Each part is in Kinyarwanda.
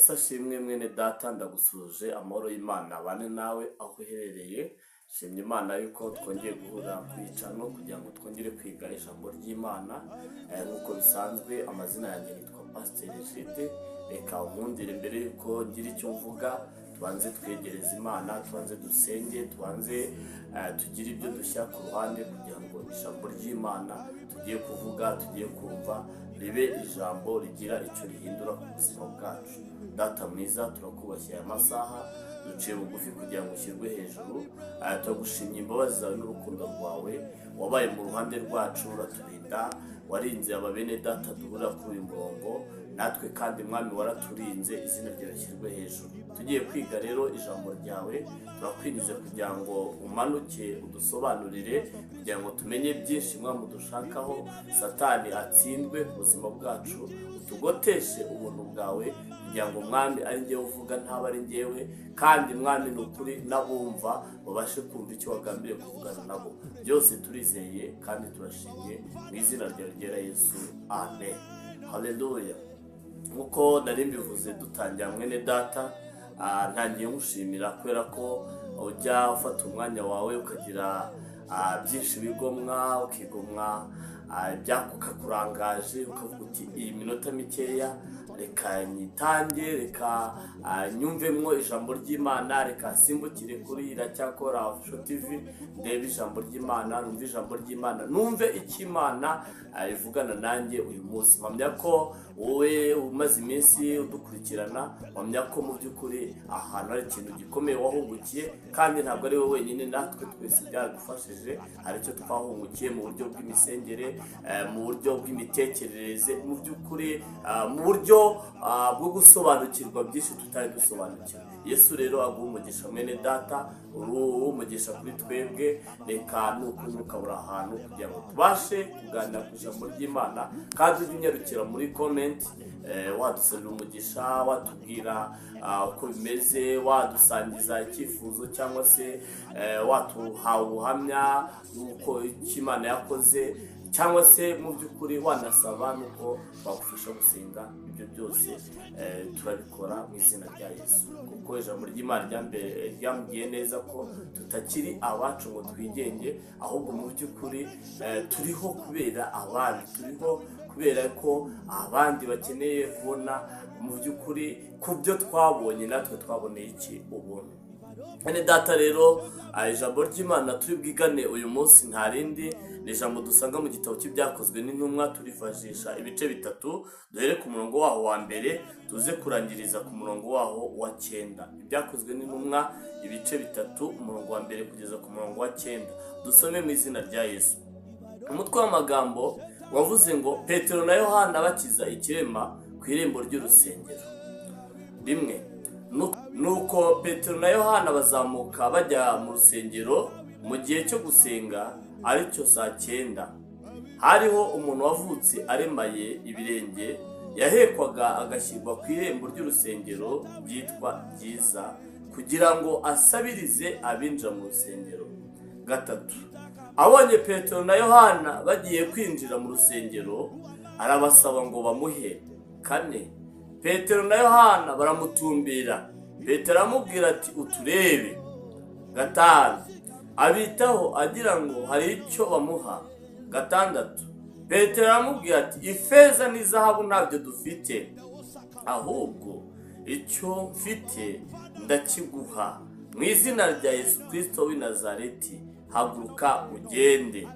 Yesu ashimwe mwene data, ndagusuje amahoro y'Imana abane nawe aho uherereye. Shimye Imana yuko twongeye guhura kwicano kugira ngo twongere kwiga ijambo ry'Imana. Nk'uko bisanzwe amazina yanjye nitwa Pastor Jide. Reka unkundire mbere yuko ngira icyo mvuga, tubanze twegereze Imana, tubanze dusenge, tubanze tugire ibyo dushyira ku ruhande kugira ngo ijambo ry'Imana tugiye kuvuga, tugiye kumva ribe ijambo rigira icyo rihindura ku buzima bwacu. Data mwiza, turakubashye aya masaha, duciye bugufi kugira ngo ushyirwe hejuru. Turagushimye imbabazi zawe n'urukundo rwawe, wabaye mu ruhande rwacu uraturinda, warinze aba bene data duhura kuri uyu murongo, natwe kandi mwami waraturinze, izina ryawe rishyirwe hejuru. Tugiye kwiga rero ijambo ryawe, turakwinjiza kugira ngo umanuke udusobanurire, kugira ngo tumenye byinshi mwami udushakaho, Satani atsindwe ku buzima bwacu, utugoteshe ubuntu bwawe, kugira ngo mwami ari njyewe uvuga ntaba ari njyewe, kandi mwami ni ukuri n'abumva babashe kumva icyo wagambiriye kuvugana nabo. Byose turizeye kandi turashimye mu izina ryawe ryera Yesu, amen. Haleluya. Nkuko nari mbivuze dutangira mwene data, ntangiye ngushimira kubera ko ujya ufata umwanya wawe ukagira byinshi bigomwa, ukigomwa byakurangaje, ukavuga uti iyi minota mikeya reka nyitange, reka nyumvemwo ijambo ry'Imana, reka simbukire kuri Iracyakora Official TV ndebe ijambo ry'Imana, numve ijambo ry'Imana, numve icyo Imana ivugana nanjye uyu munsi. Mpamya ko wowe umaze iminsi udukurikirana, mpamya ko mu by'ukuri ahantu hari ikintu gikomeye wahungukiye, kandi ntabwo ari wowe wenyine, natwe twese byadufashije. Hari icyo twahungukiye mu buryo bw'imisengere, mu buryo bw'imitekerereze, mu by'ukuri mu buryo bwo gusobanukirwa byinshi tutari dusobanukirwa. Yesu rero aguha umugisha mwene data, umugisha kuri twebwe. Reka nukabura ahantu kugira ngo tubashe kuganira ku ijambo ry'Imana, kandi ujye unyarukira muri comment, wadusabira umugisha, watubwira uko bimeze, wadusangiza icyifuzo, cyangwa se watuha ubuhamya uko Imana yakoze, cyangwa se mu by'ukuri wanasaba nuko bagufasha gusenga. Ibyo byose turabikora mu izina rya Yesu, kuko ijambo ry'Imana ryambwiye neza ko tutakiri abacu ngo twigenge, ahubwo mu by'ukuri turiho kubera abandi, turiho kubera ko abandi bakeneye kubona mu by'ukuri ku byo twabonye natwe twaboneye iki ubuntu. Bene data rero, ijambo ry'Imana turi bwigane uyu munsi nta rindi, ni ijambo dusanga mu gitabo cy'ibyakozwe n'intumwa. Turifashisha ibice bitatu, duhere ku murongo waho wa mbere tuze kurangiriza ku murongo waho wa 9. Ibyakozwe n'intumwa ibice bitatu, umurongo wa mbere kugeza ku murongo wa 9. Dusome mu izina rya Yesu. Umutwe w'amagambo wavuze ngo Petero na Yohana bakiza ikirema ku irembo ry'urusengero. Rimwe, nuko Petero na Yohana bazamuka bajya mu rusengero mu gihe cyo gusenga, aricyo saa 9. Hariho umuntu wavutse aremaye ibirenge, yahekwaga agashyirwa ku irembo ry'urusengero ryitwa Ryiza, kugira ngo asabirize abinjira mu rusengero. Gatatu, abonye Petero na Yohana bagiye kwinjira mu rusengero, arabasaba ngo bamuhe. Kane, Petero na Yohana baramutumbira. Petero aramubwira ati uturebe. Gatanu, abitaho agira ngo hari icyo bamuha. Gatandatu, Petero aramubwira ati ifeza n'izahabu ntabyo dufite, ahubwo icyo mfite ndakiguha. Mu izina rya Yesu Kristo w'i Nazareti, haguruka ugende.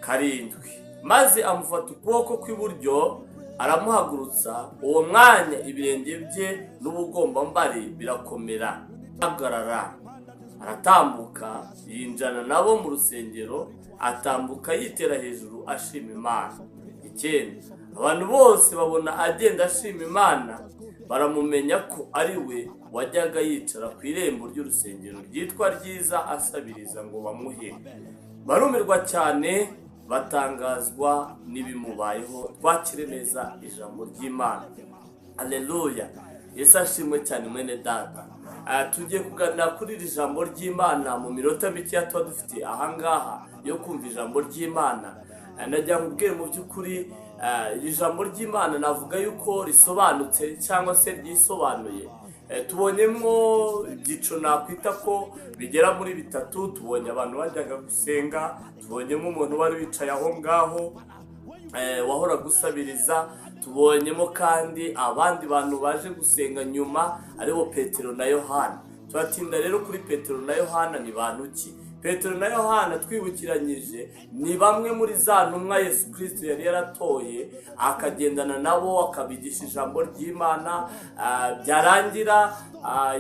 Karindwi, maze amufata ukuboko kw'iburyo aramuhagurutsa. Uwo mwanya ibirenge bye n'ubugombambari birakomera, ahagarara, aratambuka yinjana nabo mu rusengero, atambuka yitera hejuru ashima Imana. 9, abantu bose babona agenda ashima Imana, baramumenya ko ari we wajyaga yicara ku irembo ry'urusengero ryitwa Ryiza asabiriza ngo bamuhe. Barumirwa cyane, batangazwa n'ibimubayeho. Twakire neza ijambo ry'Imana. Haleluya. Yesu ashimwe cyane mwene data. Tugiye kuganira kuri iri jambo ry'Imana mu minota mike tuba dufite ahangaha yo kumva ijambo ry'Imana. Najya nkubwire mu by'ukuri iri jambo ry'Imana navuga yuko risobanutse cyangwa se ryisobanuye. Tubonyemo ibyiciro nakwita ko bigera muri bitatu. Tubonye abantu bajyaga gusenga, tubonyemo umuntu wari wicaye aho ngaho wahora gusabiriza, tubonyemo kandi abandi bantu baje gusenga nyuma aribo Petero na Yohana. Turatinda rero kuri Petero na Yohana ni bantu ki? Petero na Yohana twibukiranyije ni bamwe muri za ntumwa Yesu Kristo yari yaratoye akagendana nabo akabigisha ijambo ry'Imana. Byarangira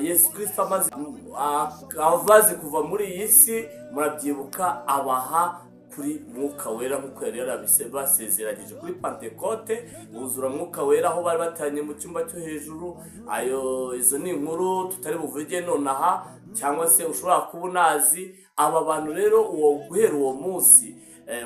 Yesu Kristo amaze kuva muri iyi si, murabyibuka, abaha kuri Mwuka Wera nk'uko yari yarabisezeranyije kuri Pentekote, buzura Mwuka Wera aho bari batanye mu cyumba cyo hejuru. Izo ni inkuru tutari buvuge nonaha, cyangwa se ushobora kuba unazi. Aba bantu rero guhera uwo munsi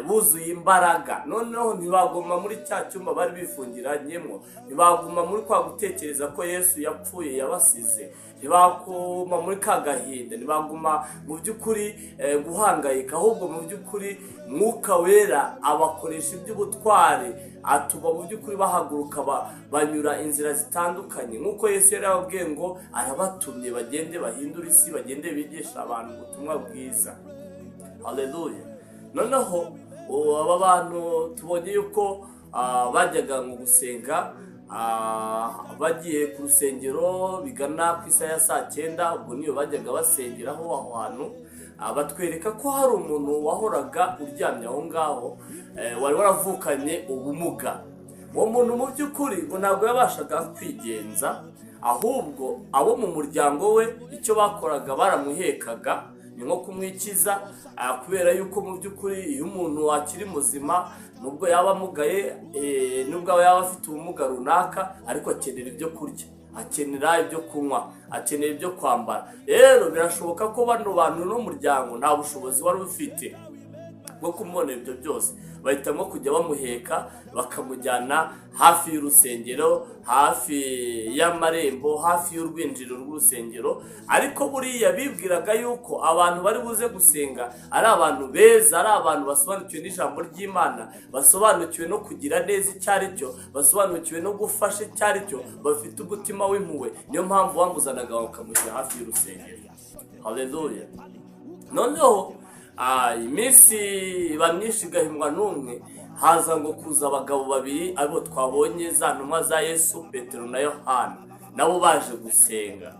buzuye imbaraga, noneho ntibaguma muri cya cyumba bari bifungiranyemo, ntibaguma muri kwa gutekereza ko Yesu yapfuye yabasize, ntibaguma muri ka gahinda, ntibaguma mu by'ukuri guhangayika, ahubwo mu by'ukuri Mwuka Wera abakoresha iby'ubutware, atuma mu by'ukuri bahaguruka banyura inzira zitandukanye, nk'uko Yesu yari yababwiye ngo arabatumye bagende bahindura isi, bagende bigisha abantu ubutumwa bwiza. Haleluya. Noneho aba bantu tubonye yuko bajyaga mu gusenga, bagiye ku rusengero bigana ku isaha ya 9:00, ubwo niyo bajyaga basengeraho aho hantu. Batwereka ko hari umuntu wahoraga uryamye aho ngaho, wari waravukanye ubumuga. Uwo muntu mu by'ukuri ngo ntabwo yabashaga kwigenza, ahubwo abo mu muryango we icyo bakoraga baramuhekaga, ni nko kumwikiza, kubera yuko mu by'ukuri iyo umuntu akiri muzima, nubwo yaba amugaye, nubwo yaba afite ubumuga runaka, ariko akenera ibyo kurya, akenera ibyo kunywa, akenera ibyo kwambara. Rero birashoboka ko bano bantu n'umuryango nta bushobozi wari ufite bwo kumubonera ibyo byose, bahitamo kujya bamuheka bakamujyana hafi y'urusengero, hafi y'amarembo, hafi y'urwinjiriro rw'urusengero. Ariko buriya bibwiraga yuko abantu bari buze gusenga ari abantu beza, ari abantu basobanukiwe n'ijambo ry'Imana, basobanukiwe no kugira neza icyo ari cyo, basobanukiwe no gufasha icyo ari cyo, bafite umutima w'impuhwe. Niyo mpamvu bamuzanaga bakamushyira hafi y'urusengero. Haleluya. Noneho iminsi iba myinshi igahimwa n'umwe, haza ngo kuza abagabo babiri abo twabonye za ntumwa za Yesu, Petero na Yohana, nabo baje gusenga.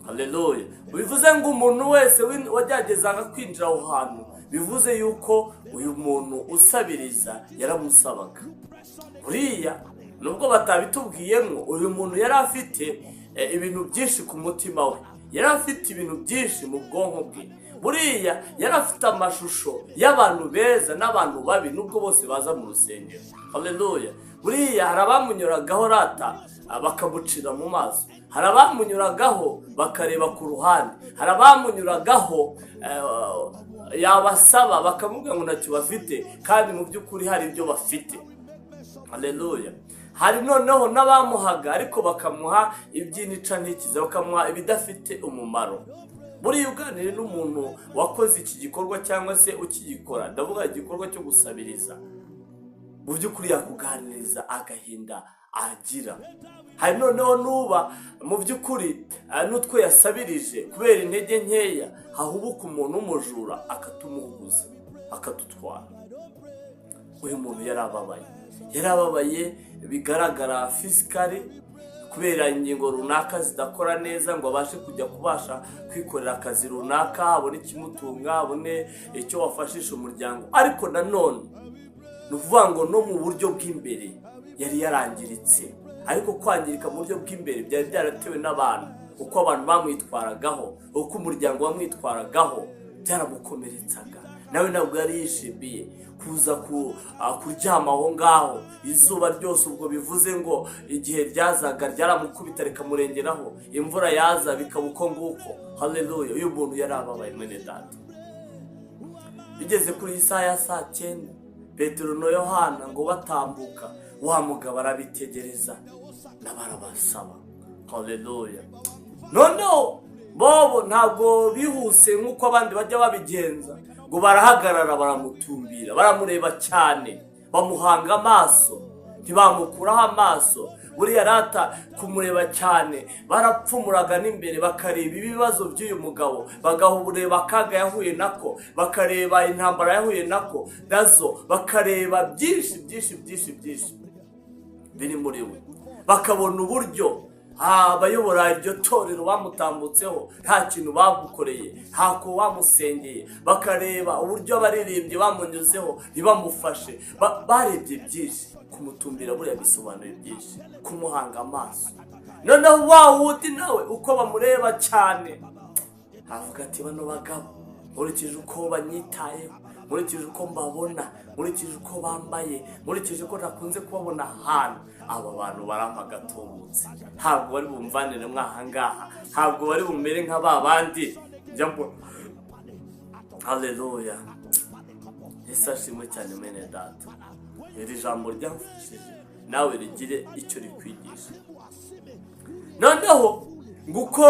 Haleluya. Bivuze ngo umuntu wese wajyagezaga kwinjira aho hantu, bivuze yuko uyu muntu usabiriza yaramusabaga. Buriya nubwo batabitubwiyemo, uyu muntu yari afite ibintu byinshi ku mutima we, yari afite ibintu byinshi mu bwonko bwe. Buriya yari afite amashusho y'abantu beza n'abantu babi, nubwo bose baza mu rusengero. Haleluya. Buriya hari abamunyuragaho rata bakamucira mu maso, hari abamunyuragaho bakareba ku ruhande, hari abamunyuragaho yabasaba bakamubwira ngo ntacyo bafite, kandi mu by'ukuri hari ibyo bafite. Haleluya. Hari noneho n'abamuhaga ariko bakamuha iby'intica ntikize, bakamuha ibidafite umumaro. Buriya uganire n'umuntu wakoze iki gikorwa cyangwa se ukigikora, ndavuga igikorwa cyo gusabiriza, mu by'ukuri yakuganiriza agahinda agira. Hari noneho nuba mu by'ukuri n'utwo yasabirije kubera intege nkeya, hahubuka umuntu w'umujura akatumuhuguza, akatutwara. Uyu muntu yarababaye bigaragara physically, kubera ingingo runaka zidakora neza ngo abashe kubasha kwikorera akazi runaka, abone ikimutunga, abone icyo wafashisha umuryango. Ariko nanone ni ukuvuga ngo no mu buryo bw'imbere yari yarangiritse, ariko kwangirika mu buryo bw'imbere byari byaratewe n'abantu, uko abantu bamwitwaragaho, uko umuryango wamwitwaragaho, byaramukomeretsaga. Nawe ntabwo yari yishimiye kuza kuryama aho ngaho izuba ryose. Ubwo bivuze ngo igihe ryazaga ryaramukubita rikamurengeraho, imvura yaza bikaba uko nguko. Haleluya. Uyu muntu yari ababaye mwene data. Bigeze kuri isaha ya 9:00, Petero na Yohana ngo batambuka, wa mugabo arabitegereza n'abarabasaba. Haleluya. Noneho bobo ntabwo bihuse nk'uko abandi bajya babigenza, ngo barahagarara baramutumbira, baramureba cyane, bamuhanga amaso. ntibamukuraho amaso. Buriya rata kumureba cyane barapfumuraga n'imbere bakareba ibibazo by'uyu mugabo, bagahureba akaga yahuye nako, bakareba intambara yahuye nako nazo, bakareba byinshi biri muri we, bakabona uburyo abayobora iryo torero bamutambutseho nta kintu bamukoreye, ntako bamusengeye, bakareba uburyo abaririmbyi bamunyuzeho ntibamufashe. Barebye byinshi, kumutumbira buriya bisobanuye byinshi, kumuhanga amaso. Noneho wa wundi nawe uko bamureba cyane avuga ati bano bagabo nkurikije uko banyitayeho, nkurikije uko mbabona, nkurikije uko bambaye, nkurikije ko nakunze kubabona ahantu, aba bantu barampa gatubutse, ntabwo bari bumvanire mwahangaha, ntabwo bari bumere nka ba bandi njya mbona. Haleluya, Yesu ashimwe cyane mwene data. Iri jambo ryamfashije nawe rigire icyo rikwigisha. Noneho nguko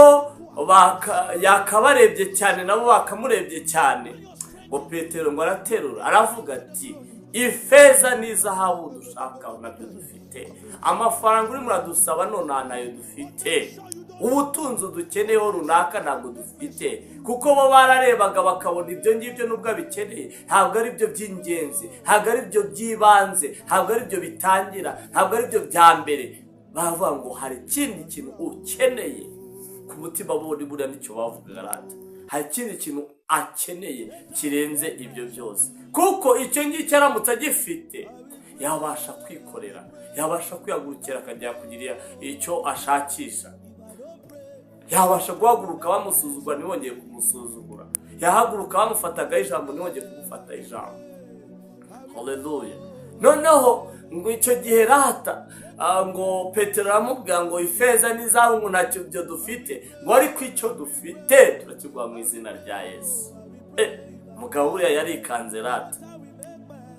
yakabarebye cyane nabo bakamurebye cyane, ngo Petero ngo araterura aravuga ati ifeza n'izahabu dushaka nabyo dufite, amafaranga uri muradusaba none nayo dufite, ubutunzi dukeneyeho runaka ntabwo dufite. Kuko bo bararebaga bakabona ibyo ngibyo nubwo bikeneye ntabwo ari byo by'ingenzi, ntabwo ari byo by'ibanze, ntabwo ari byo bitangira, ntabwo ari byo bya mbere. Bavuga ngo hari ikindi kintu ukeneye ku mutima buri buriya nicyo bavugaga rata, hari ikindi kintu akeneye kirenze ibyo byose. Kuko icyo ngicyo aramutse agifite yabasha kwikorera, yabasha kwihagurukira akajya kugira icyo ashakisha, yabasha guhaguruka bamusuzugura ntibongeye kumusuzugura, yahaguruka bamufataga ijambo ntibongeye kumufata ijambo. Haleluya. Noneho ngo icyo gihe rata ngo Petero aramubwira ngo ifeza n'izahabu ntacyo byo dufite, ngo ariko icyo dufite turakiguha mu izina rya Yesu. Umugabo buriya yarikanze rata,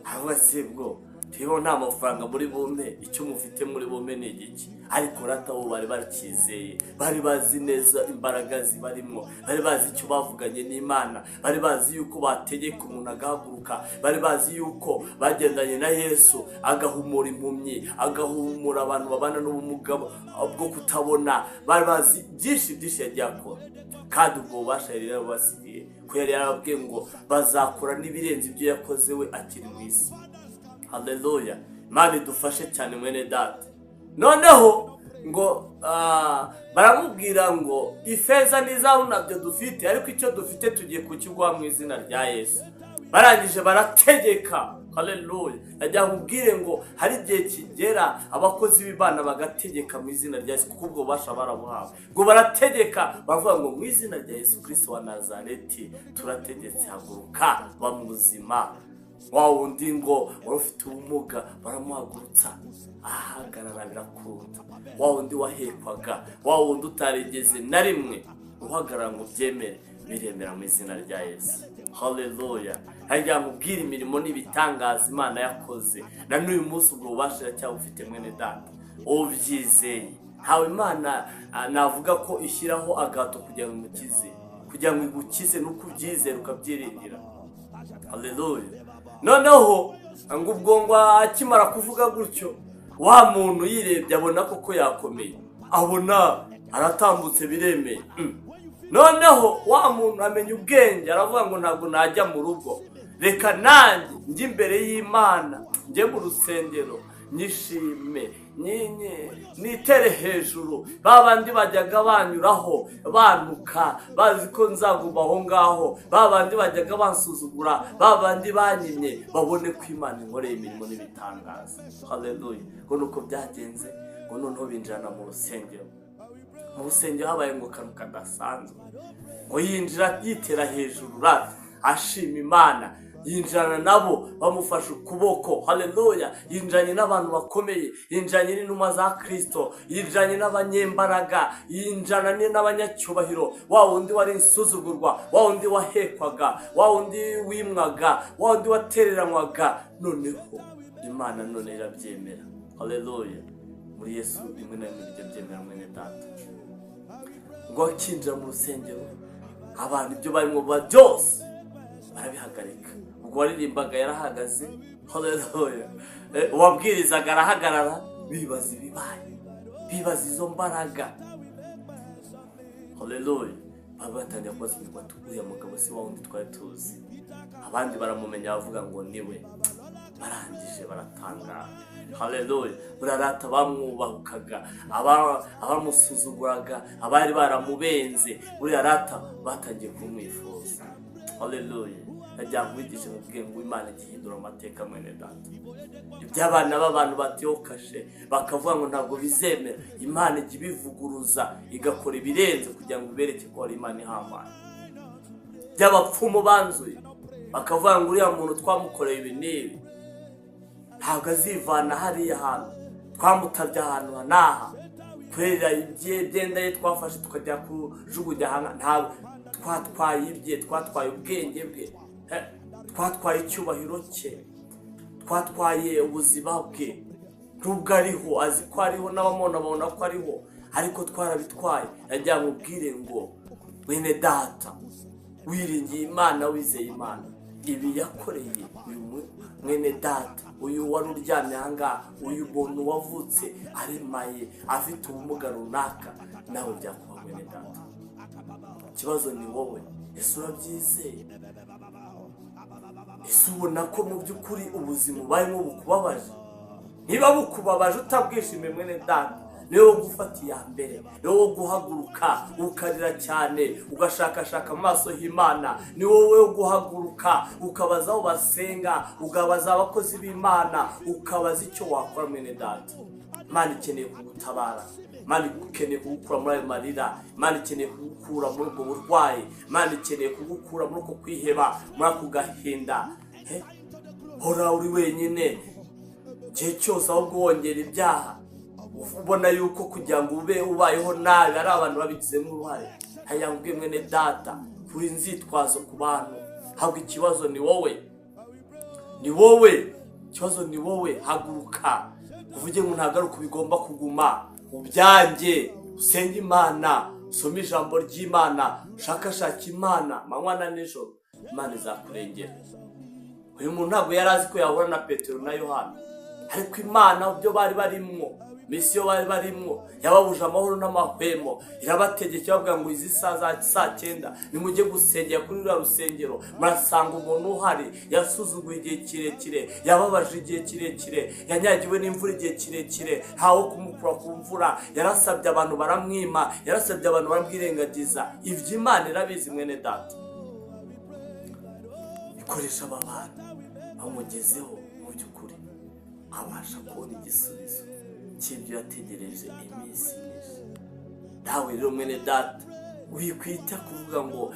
avuga ati bwo tibo nta mafaranga muri bumpe, icyo mufite muri bumpe ni igiki? Ariko rata bo bari bakizeye, bari bazi neza imbaraga zibarimo, bari bazi icyo bavuganye n'Imana, bari bazi yuko bategeka umuntu agahaguruka, bari bazi yuko bagendanye na Yesu agahumura impumyi, agahumura abantu babana n'ubumuga bwo kutabona. Bari bazi byinshi yagiye akora, kandi ubwo bubasha yari yarabasigiye, ko yari yarababwiye ngo bazakora n'ibirenze ibyo yakoze we akiri mu isi. Haleluya, Imana idufashe cyane mwene data. Noneho ngo baramubwira ngo ifeza n'izahabu nabyo dufite, ariko icyo dufite tugiye kukiguha mu izina rya Yesu. Barangije barategeka. Haleluya. Najya nkubwire ngo hari igihe kigera abakozi b'Imana bagategeka mu izina rya Yesu, kuko ubwo bubasha barabuhawe. Ngo barategeka bavuga ngo mu izina rya Yesu Kristo wa Nazareti turategetse, haguruka ba muzima. Wa wundi ngo wari ufite ubumuga baramuhagurutsa ahagarara birakunda. Wa wundi wahekwaga, wa wundi utarigeze na rimwe uhagarara ngo byemere, biremera mu izina rya Yesu. Haleluya. Hajya mubwira imirimo n'ibitangaza Imana yakoze, na n'uyu munsi ubwo bubasha cyabufite mwene data ubyizeye. Hawe Imana navuga ko ishyiraho agato kugira ngo imukize, kugira ngo igukize nuko ubyizera ukabyiringira. Haleluya. Noneho ngo ubwo ngo akimara kuvuga gutyo, wa muntu yirebye abona koko yakomeye, abona aratambutse biremeye. Noneho wa muntu amenya ubwenge, aravuga ngo ntabwo najya mu rugo, reka nanjye njye imbere y'Imana, njye mu rusengero nyishime, nitere hejuru. Babandi bajyaga banyuraho bantuka bazi ko nzaguma aho ngaho, babandi bajyaga bansuzugura, babandi banyimye, babone ko Imana inkoreye imirimo n'ibitangaza. Haleluya. Ngo nuko byagenze, ngo noneho binjirana mu rusengero. Mu rusengero habaye ngo kantu kadasanzwe, ngo yinjira yitera hejuru rata ashima Imana, yinjirana nabo bamufashe ukuboko. Haleluya. Yinjiranye n'abantu bakomeye, yinjiranye n'intumwa za Kristo, yinjiranye n'abanyembaraga, yinjiranye n'abanyacyubahiro. Wa wundi wari insuzugurwa, wa wundi wahekwaga, wa wundi wimwaga, wa wundi watereranywaga, noneho Imana none irabyemera. Haleluya. Muri Yesu rimwe na rimwe bijya byemera mwene data. Ngo akinjira mu rusengero, abantu ibyo barimo byose barabihagarika. Ubwo waririmbaga yarahagaze. haleluya. Uwabwirizaga arahagarara, bibaza ibibaye, bibaza izo mbaraga, haleluya. Baba batangiye kubazimirwa, uriya mugabo si wa wundi twari tuzi. Abandi baramumenya bavuga ngo niwe, barangije baratangara, haleluya. Burarata bamwubahukaga, abamusuzuguraga, abari baramubenze, burarata batangiye kumwifuza, haleluya. Najya kubigisha mubwiye ngo Imana igihindura amateka mwene data. Iby'abana b'abantu batiyokashe bakavuga ngo ntabwo bizemera, Imana ijya ibivuguruza igakora ibirenze kugira ngo ibereke ko ari Imana ihambaye. By'abapfumu banzuye bakavuga ngo uriya muntu twamukoreye ibi n'ibi ntabwo azivana hariya hantu, twamutabye ahantu hanaha kubera ibyenda ye twafashe tukajya kujugunya hano. Ntabwo twatwaye ibye, twatwaye ubwenge bwe, twatwaye icyubahiro cye, twatwaye ubuzima bwe. Nubwo ariho, azi ko ariho, n'abamubona babona ko ariho, ariko twarabitwaye. Yajya mubwire ngo mwene data, wiringiye Imana, wizeye Imana, ibi yakoreye uyu mwene data, uyu wari uryamye ahangaha, uyu muntu wavutse aremaye afite ubumuga runaka, nawe byakuba mwene data. Ikibazo ni wowe, ese urabyizeye? Ese ubona ko mu by'ukuri ubuzima ubayemo bukubabaje? Niba bukubabaje utabwishimiye mwene data, niwe wo gufata iya mbere, niwe wo guhaguruka ukarira cyane ugashakashaka amaso y'Imana, ni wowe wo guhaguruka ukabaza aho basenga, ukabaza abakozi b'Imana, ukabaza icyo wakora mwene data. Imana ikeneye kugutabara, Imana ikeneye kugukura muri ayo marira, Imana ikeneye kugukura muri ubwo burwayi, Imana ikeneye kugukura muri uko kwiheba, muri ako gahinda. Hora uri wenyine igihe cyose, ahubwo wongera ibyaha, ubona yuko kugira ngo ube ubayeho nabi ari abantu babigizemo uruhare. Hayambwiye mwene data, kuri inzitwazo ku bantu, ahubwo ikibazo ni wowe, ni wowe, ikibazo ni wowe. Haguruka uvuge ngo ntabwo ari uko bigomba kuguma, ubyange, usenge Imana, usome ijambo ry'Imana, ushakashaka Imana manywa na nijoro, Imana izakurengera. Uyu muntu ntabwo yari azi ko yahura na Petero na Yohana, ariko Imana byo bari barimwo, misiyo bari barimwo, yababuje amahoro n'amahwemo, irabategeka bavuga ngo izi saa 9 nimujye gusengera kuri ruriya rusengero, murasanga umuntu uhari yasuzuguye igihe kirekire, yababaje igihe kirekire, yanyagiwe n'imvura igihe kirekire, ntawo kumukura ku mvura, yarasabye abantu baramwima, yarasabye abantu baramwirengagiza. Ibyo Imana irabizi mwene data. Ikoresha aba bantu bamugezeho, mu by'ukuri abasha kubona igisubizo cy'ibyo yategereje iminsi myinshi. Nawe rero mwene data, wikwita kuvuga ngo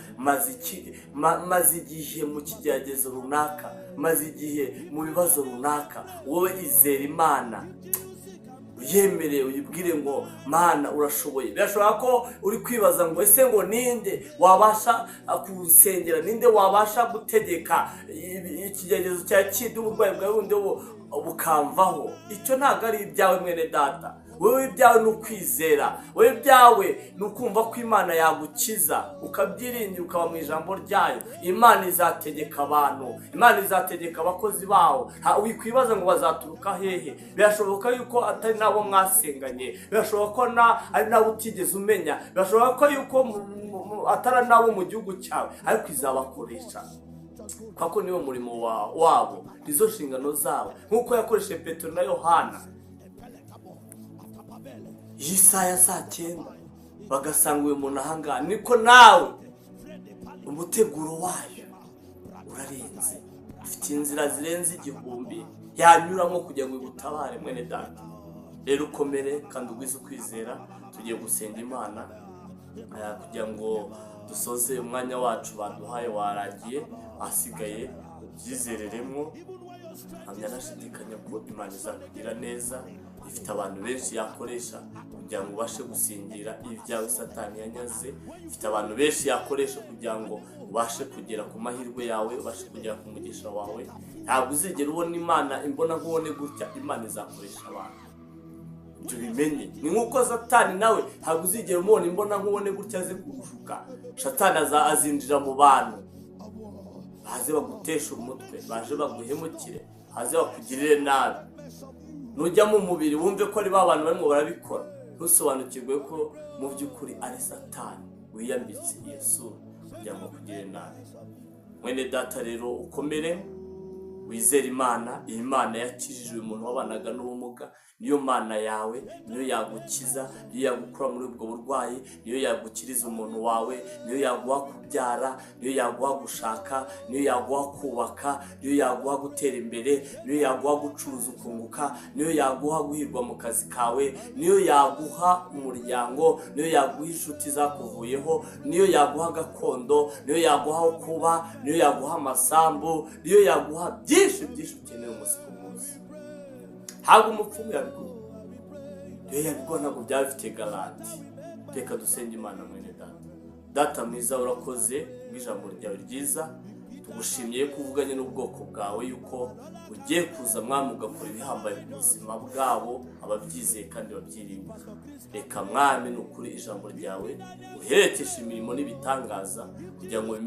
maze igihe mu kigeragezo runaka, maze igihe mu bibazo runaka. Wowe izera Imana, uyemereye, uyibwire ngo Mana urashoboye. Birashoboka ko uri kwibaza ngo ese ngo ninde wabasha kusengera, ninde wabasha gutegeka ikigeragezo cya kindi, uburwayi bwawe bundi bukamvaho. Icyo ntabwo ari ibyawe mwene data. Wowe ibyawe ni ukwizera, wowe ibyawe ni ukumva ko Imana yagukiza, ukabyiringira, ukaba mu ijambo ryayo. Imana izategeka abantu, Imana izategeka abakozi bawo. Wikwibaza ngo bazaturuka hehe. Birashoboka yuko atari nabo mwasenganye, birashoboka ko ari nabo utigeze umenya, birashoboka ko yuko atari nabo mu gihugu cyawe, ariko izabakoresha kuko niwo murimo wabo, nizo nshingano zabo, nk'uko yakoresheje Petero na Yohana. Iyi saa ya 9 bagasanga uyu muntu ahangaha, niko nawe umuteguro wayo urarenze, ufite inzira zirenze 1000 yanyuramo kugira ngo igutabare mwene data. Rero ukomere kandi ugwize ukwizera. Tugiye gusenga Imana kugira ngo dusoze umwanya wacu baduhaye waragiye, asigaye ubyizereremo. Hamya nashidikanya ko Imana izakugira neza. Ifite abantu benshi yakoresha kugira ngo ubashe gusingira ibyawe Satani yanyaze. Ifite abantu benshi yakoresha kugira ngo ubashe kugera ku mahirwe yawe, ubashe kugera ku mugisha wawe. Ntabwo uzigera ubona Imana imbona nkubone gutya. Imana izakoresha abantu, ibyo bimenye. Ni nk'uko Satani nawe ntabwo uzigera umubona imbona nkubone gutya aze kugushuka. Satani azinjira mu bantu baje bagutesha umutwe, baje baguhemukire, haze bakugirire nabi. Nujya mu mubiri wumve ko ari ba bantu barimo barabikora, ntusobanukirwe ko mu by'ukuri ari Satani wiyambitse Yesu kugira ngo akugirire nabi. Mwene data rero ukomere, wizere Imana. Iyi Mana yakijije umuntu wabanaga n'ubumuga, niyo Mana yawe, niyo yagukiza, niyo yagukura muri ubwo burwayi, niyo yagukiriza umuntu wawe, niyo yaguha kubyara, niyo yaguha gushaka, niyo yaguha kubaka, niyo yaguha gutera imbere, niyo yaguha gucuruza ukunguka, niyo yaguha guhirwa mu kazi kawe, niyo yaguha umuryango, niyo yaguha inshuti zakuvuyeho, niyo yaguha gakondo, niyo yaguha aho kuba, niyo yaguha amasambu, niyo yaguha byinshi ukeneye umunsi ku munsi. Ntabwo umupfumu yabiguha, niyo yabiguha ntabwo byaba bifite garanti. Reka dusenge Imana. Mwene data, data mwiza, urakoze bw'ijambo ryawe ryiza. Tugushimiye ko uvuganye n'ubwoko bwawe yuko ugiye kuza Mwami ugakora ibihambaye mu buzima bwabo, ababyizeye kandi babyiringira. Reka Mwami, ni ukuri ijambo ryawe uherekeshe imirimo n'ibitangaza kugira ngo